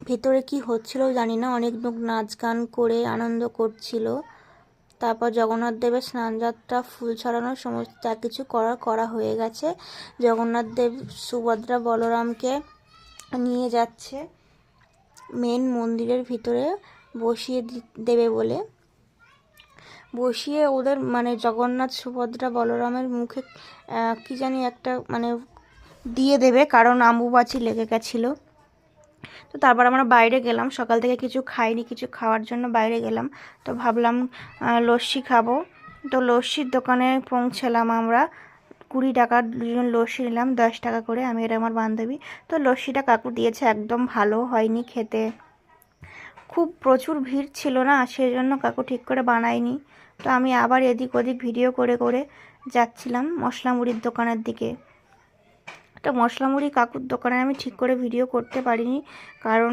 ভেতরে কি হচ্ছিল জানি না, অনেক লোক নাচ গান করে আনন্দ করছিল। তারপর জগন্নাথ দেবের স্নানযাত্রা, ফুল ছড়ানো, সমস্ত যা কিছু করা হয়ে গেছে। জগন্নাথ দেব সুভদ্রা বলরামকে নিয়ে যাচ্ছে মেন মন্দিরের ভিতরে বসিয়ে দেবে বলে। বসিয়ে ওদের মানে জগন্নাথ সুভদ্রা বলরামের মুখে কি জানি একটা মানে দিয়ে দেবে, কারণ অম্বুবাচী লেগে গেছিলো। তো তারপর আমরা বাইরে গেলাম, সকাল থেকে কিছু খাইনি, কিছু খাওয়ার জন্য বাইরে গেলাম। তো ভাবলাম লস্যি খাবো। তো লস্যির দোকানে পৌঁছালাম আমরা। 20 টাকার দুজন লস্যি নিলাম, 10 টাকা করে, আমি আর আমার বান্ধবী। তো লস্যিটা কাকু দিয়েছে, একদম ভালো হয়নি খেতে, খুব প্রচুর ভিড় ছিল না, সেই জন্য কাকু ঠিক করে বানায়নি। তো আমি আবার এদিক ওদিক ভিডিও করে করে যাচ্ছিলাম মশলা মুড়ির দোকানের দিকে। তো মশলা মুড়ি কাকুর দোকানে আমি ঠিক করে ভিডিও করতে পারিনি, কারণ